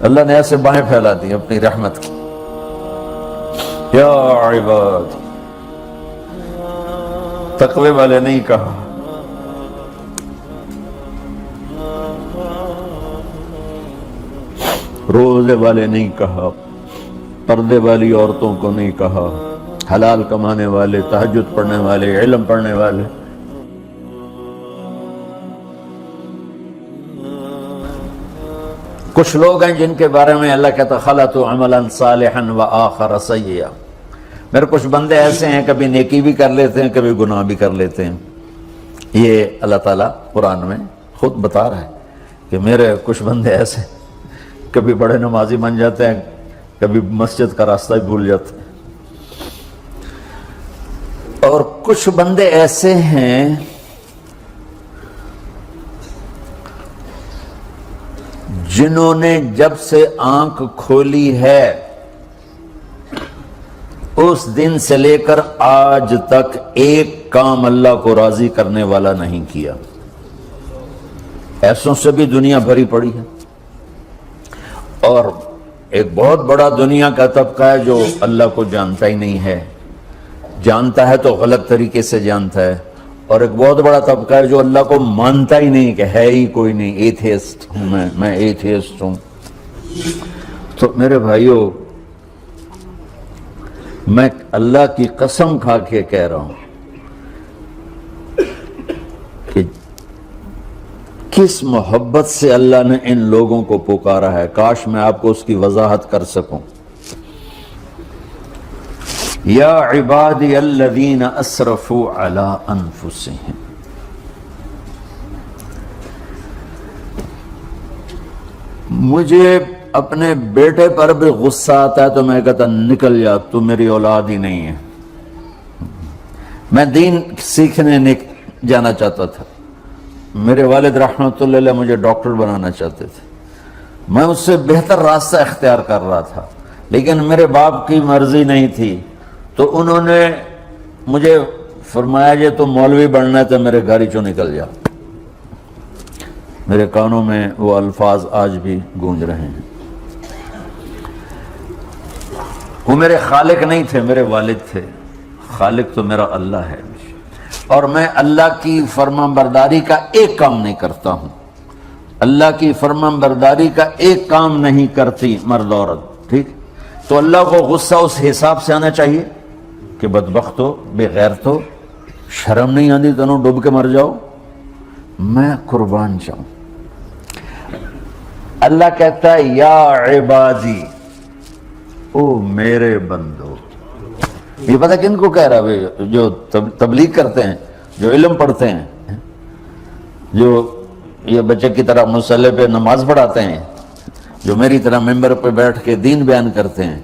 اللہ نے ایسے باہیں پھیلا دی اپنی رحمت کی. یا عباد، تقوی والے نہیں کہا، روزے والے نہیں کہا، پردے والی عورتوں کو نہیں کہا، حلال کمانے والے، تہجد پڑھنے والے، علم پڑھنے والے. کچھ لوگ ہیں جن کے بارے میں اللہ کہتا خلطوا عملا صالحا وآخر سیئا. میرے کچھ بندے ایسے ہیں کبھی نیکی بھی کر لیتے ہیں، کبھی گناہ بھی کر لیتے ہیں. یہ اللہ تعالیٰ قرآن میں خود بتا رہا ہے کہ میرے کچھ بندے ایسے کبھی بڑے نمازی بن جاتے ہیں، کبھی مسجد کا راستہ ہی بھول جاتے ہیں. اور کچھ بندے ایسے ہیں جنہوں نے جب سے آنکھ کھولی ہے اس دن سے لے کر آج تک ایک کام اللہ کو راضی کرنے والا نہیں کیا. ایسوں سے بھی دنیا بھری پڑی ہے. اور ایک بہت بڑا دنیا کا طبقہ ہے جو اللہ کو جانتا ہی نہیں ہے، جانتا ہے تو غلط طریقے سے جانتا ہے. اور ایک بہت بڑا طبقہ ہے جو اللہ کو مانتا ہی نہیں، کہ ہے ہی کوئی نہیں، ایتھیسٹ ہوں میں ایتھیسٹ ہوں. تو میرے بھائیو، میں اللہ کی قسم کھا کے کہہ رہا ہوں کہ کس محبت سے اللہ نے ان لوگوں کو پکارا ہے، کاش میں آپ کو اس کی وضاحت کر سکوں. یا عبادی الذین اسرفوا علی انفسہم. مجھے اپنے بیٹے پر بھی غصہ آتا ہے تو میں کہتا نکل جا، تو میری اولاد ہی نہیں ہے. میں دین سیکھنے جانا چاہتا تھا، میرے والد رحمۃ اللہ علیہ مجھے ڈاکٹر بنانا چاہتے تھے، میں اس سے بہتر راستہ اختیار کر رہا تھا، لیکن میرے باپ کی مرضی نہیں تھی. تو انہوں نے مجھے فرمایا یہ تو مولوی بننا ہے تو میرے گھر چوں نکل جا. میرے کانوں میں وہ الفاظ آج بھی گونج رہے ہیں. وہ میرے خالق نہیں تھے، میرے والد تھے. خالق تو میرا اللہ ہے، اور میں اللہ کی فرمان برداری کا ایک کام نہیں کرتا ہوں. اللہ کی فرمان برداری کا ایک کام نہیں کرتی مرد عورت، ٹھیک؟ تو اللہ کو غصہ اس حساب سے آنا چاہیے کہ بدبخت ہو، بے غیرت ہو، شرم نہیں آتی تنوں ڈوب کے مر جاؤ. میں قربان جاؤں. اللہ کہتا ہے یا عبادی، او میرے بندو. یہ پتہ کن کو کہہ رہا ہے؟ جو تبلیغ کرتے ہیں، جو علم پڑھتے ہیں، جو یہ بچے کی طرح مصلی پہ نماز پڑھاتے ہیں، جو میری طرح ممبر پہ بیٹھ کے دین بیان کرتے ہیں،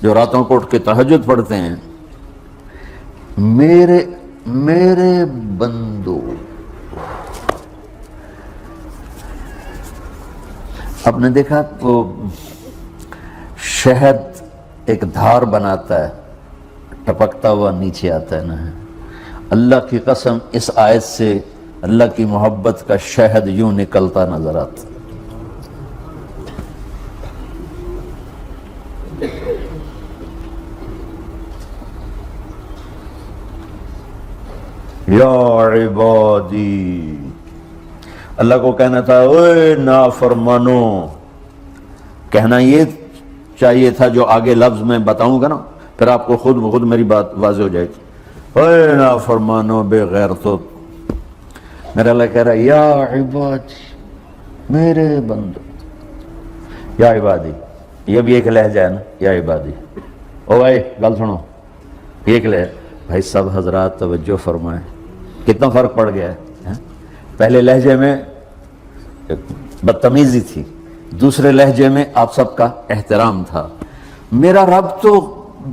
جو راتوں کو اٹھ کے تہجد پڑھتے ہیں. میرے بندو. آپ نے دیکھا وہ شہد ایک دھار بناتا ہے، ٹپکتا ہوا نیچے آتا ہے نا. اللہ کی قسم اس آیت سے اللہ کی محبت کا شہد یوں نکلتا نظر آتا. یا عبادی، اللہ کو کہنا تھا اوے نافرمانو. کہنا یہ چاہیے تھا جو آگے لفظ میں بتاؤں گا نا، پھر آپ کو خود بخود میری بات واضح ہو جائے گی. اوے نافرمانو، بے غیرتو. میرا اللہ کہہ رہا ہے یا عبادی، میرے بندو. یا عبادی، یہ بھی ایک لہجہ ہے نا، یا عبادی. او بھائی گل سنو، ایک لہجہ. بھائی سب حضرات توجہ فرمائیں، کتنا فرق پڑ گیا ہے. پہلے لہجے میں بدتمیزی تھی، دوسرے لہجے میں آپ سب کا احترام تھا. میرا رب تو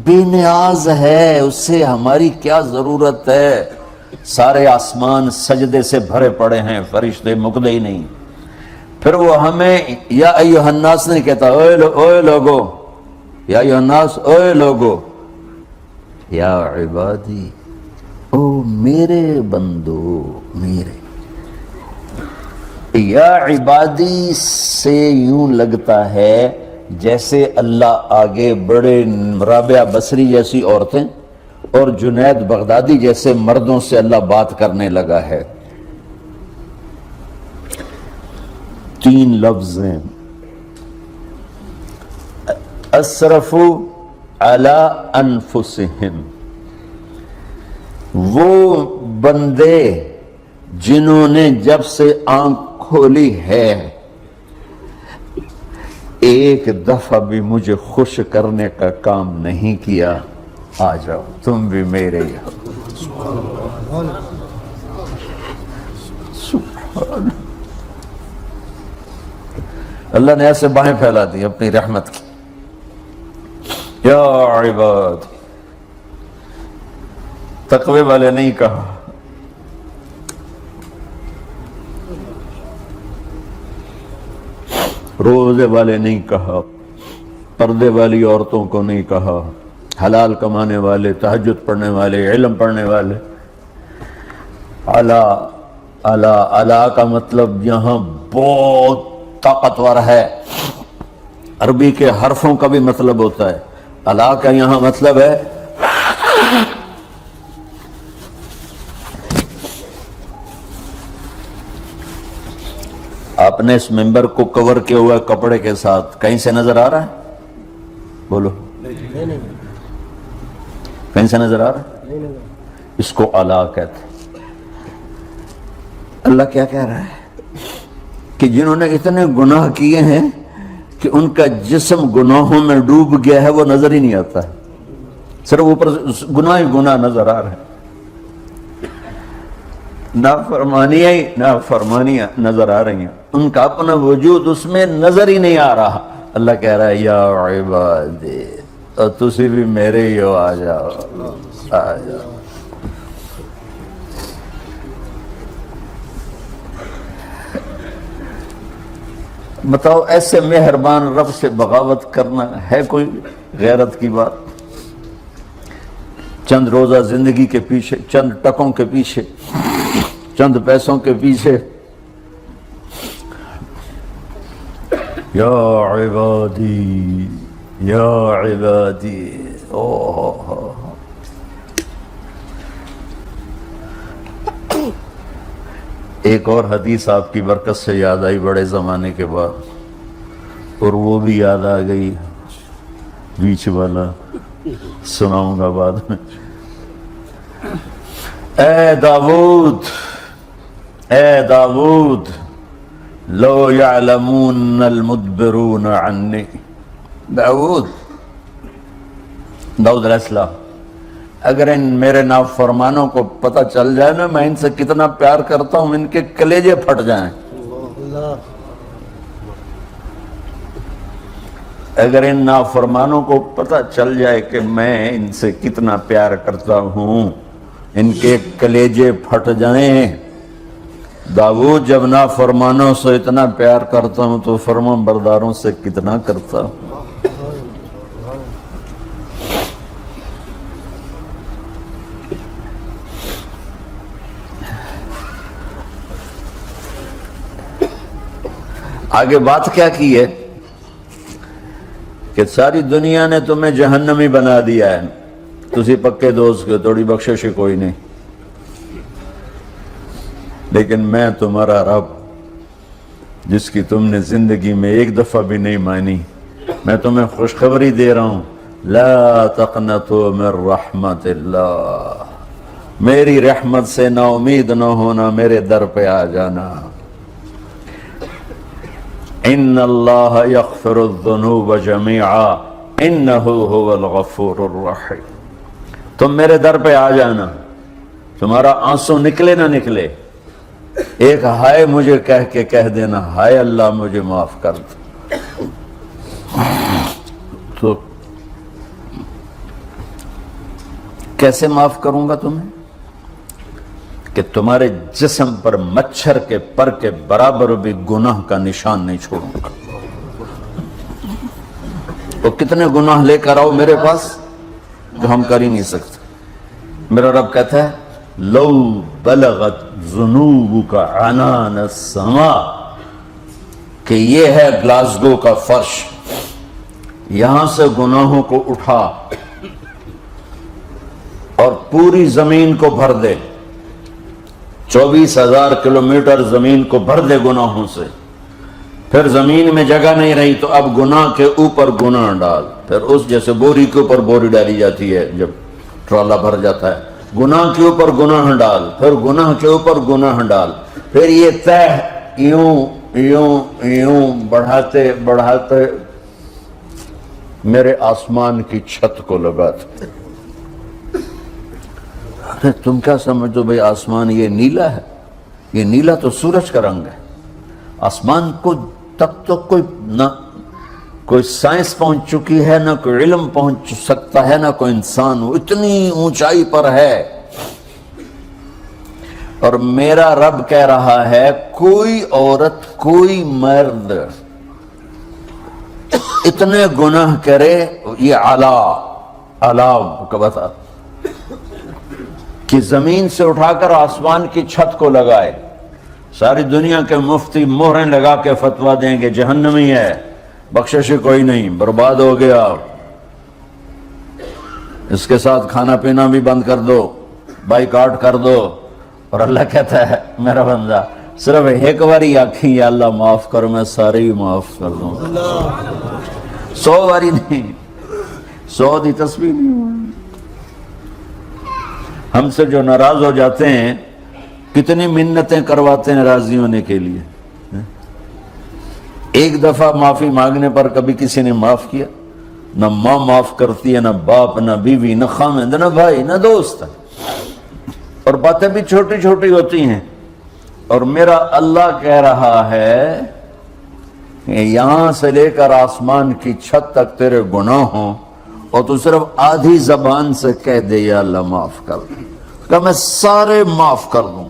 بے نیاز ہے، اس سے ہماری کیا ضرورت ہے. سارے آسمان سجدے سے بھرے پڑے ہیں، فرشتے مکدے ہی نہیں. پھر وہ ہمیں یا ایھا الناس نہیں کہتا، اوے لوگو، یا ایھا الناس، اوے لوگو. یا عبادی، او میرے بندو، میرے. یا عبادی سے یوں لگتا ہے جیسے اللہ آگے بڑے رابعہ بصری جیسی عورتیں اور جنید بغدادی جیسے مردوں سے اللہ بات کرنے لگا ہے. 3 لفظ ہیں. اسرفوا علی انفسہم، وہ بندے جنہوں نے جب سے آنکھ کھولی ہے ایک دفعہ بھی مجھے خوش کرنے کا کام نہیں کیا. آ جاؤ تم بھی میرے ہی ہو. سبحان اللہ نے ایسے باہیں پھیلا دی اپنی رحمت کی. یا عباد، تقوی والے نہیں کہا، روزے والے نہیں کہا، پردے والی عورتوں کو نہیں کہا، حلال کمانے والے، تہجد پڑھنے والے، علم پڑھنے والے. اعلیٰ اعلیٰ اعلیٰ کا مطلب یہاں بہت طاقتور ہے. عربی کے حرفوں کا بھی مطلب ہوتا ہے. اعلیٰ کا یہاں مطلب ہے آپ نے اس ممبر کو کور کیا ہوا کپڑے کے ساتھ، کہیں سے نظر آ رہا ہے؟ بولو. کہیں سے نظر آ رہا ہے؟ اس کو اعلیٰ کہتے ہیں. اللہ کیا کہہ رہا ہے کہ جنہوں نے اتنے گناہ کیے ہیں کہ ان کا جسم گناہوں میں ڈوب گیا ہے، وہ نظر ہی نہیں آتا ہے، صرف اوپر گناہ ہی گناہ نظر آ رہے ہیں. نافرمانیاں نظر آ رہی ہیں، ان کا اپنا وجود اس میں نظر ہی نہیں آ رہا. اللہ کہہ رہا ہے یا عبادی، اور تسی بھی میرے ہی ہو، آ جاؤ آ جاؤ. بتاؤ ایسے مہربان رب سے بغاوت کرنا ہے کوئی غیرت کی بات؟ چند روزہ زندگی کے پیچھے، چند ٹکوں کے پیچھے، چند پیسوں کے پیچھے. یا عبادی یا عبادی. ایک اور حدیث آپ کی برکت سے یاد آئی بڑے زمانے کے بعد، اور وہ بھی یاد آ گئی، بیچ والا سناؤں گا بعد میں. اے داؤد، اے داؤد، لو یعلمون المدبرون عنی. داؤد علیہ السلام، اگر ان میرے نافرمانوں کو پتہ چل جائے نا میں ان سے کتنا پیار کرتا ہوں، ان کے کلیجے پھٹ جائیں. اگر ان نافرمانوں کو پتہ چل جائے کہ میں ان سے کتنا پیار کرتا ہوں، ان کے کلیجے پھٹ جائیں. داؤد جب نافرمانوں سے اتنا پیار کرتا ہوں تو فرما برداروں سے کتنا کرتا ہوں. آگے بات کیا کی ہے کہ ساری دنیا نے تمہیں جہنمی بنا دیا ہے، تسی پکے دوست کے تھوڑی بخشش کوئی نہیں، لیکن میں تمہارا رب جس کی تم نے زندگی میں ایک دفعہ بھی نہیں مانی، میں تمہیں خوشخبری دے رہا ہوں. لا تقنطوا من رحمت اللہ، میری رحمت سے نا امید نہ ہونا، میرے در پہ آ جانا. ان اللہ یغفر الذنوب جميعا انہ هو الغفور الرحیم. تم میرے در پہ آ جانا، تمہارا آنسو نکلے نہ نکلے، ایک ہائے مجھے کہہ کے کہہ دینا، ہائے اللہ مجھے معاف کر دو. تو کیسے معاف کروں گا تمہیں؟ کہ تمہارے جسم پر مچھر کے پر کے برابر بھی گناہ کا نشان نہیں چھوڑوں گا. تو کتنے گناہ لے کر آؤ میرے پاس جو ہم کر ہی نہیں سکتے. میرا رب کہتا ہے لو بلغت ذنوبک عنان السماء، کہ یہ ہے گلاسگو کا فرش، یہاں سے گناہوں کو اٹھا اور پوری زمین کو بھر دے، 24,000 کلومیٹر زمین کو بھر دے گناہوں سے، پھر زمین میں جگہ نہیں رہی تو اب گناہ کے اوپر گناہ ڈال، پھر اس جیسے بوری کے اوپر بوری ڈالی جاتی ہے جب ٹرالا بھر جاتا ہے، گناہ کے اوپر گناہ ڈال، پھر گناہ کے اوپر گناہ ڈال، پھر یہ تہ یوں یوں یوں بڑھاتے بڑھاتے میرے آسمان کی چھت کو لگاتے۔ ارے تم کیا سمجھو بھئی آسمان یہ نیلا ہے؟ یہ نیلا تو سورج کا رنگ ہے۔ آسمان کو تک تو کوئی سائنس پہنچ چکی ہے، نہ کوئی علم پہنچ سکتا ہے، نہ کوئی انسان، وہ اتنی اونچائی پر ہے۔ اور میرا رب کہہ رہا ہے کوئی عورت کوئی مرد اتنے گناہ کرے، یہ اعلیٰ کا بتا کہ زمین سے اٹھا کر آسمان کی چھت کو لگائے، ساری دنیا کے مفتی مہریں لگا کے فتویٰ دیں گے جہنمی ہے، بخشش کوئی نہیں، برباد ہو گیا، اس کے ساتھ کھانا پینا بھی بند کر دو، بائیکاٹ کر دو۔ اور اللہ کہتا ہے میرا بندہ صرف ایک باری آکھیں یا اللہ معاف کرو، میں سارے ہی معاف کر دوں، 100 باری نہیں، 100 دی تسبیح نہیں ہوئی۔ ہم سے جو ناراض ہو جاتے ہیں کتنی منتیں کرواتے ہیں راضی ہونے کے لیے، ایک دفعہ معافی مانگنے پر کبھی کسی نے معاف کیا؟ نہ ماں معاف کرتی ہے، نہ باپ، نہ بیوی، نہ خامند، نہ بھائی، نہ دوست، اور باتیں بھی چھوٹی چھوٹی ہوتی ہیں۔ اور میرا اللہ کہہ رہا ہے کہ یہاں سے لے کر آسمان کی چھت تک تیرے گناہ ہوں، اور تو صرف آدھی زبان سے کہہ دے یا اللہ معاف کر دے، کہ میں سارے معاف کر دوں۔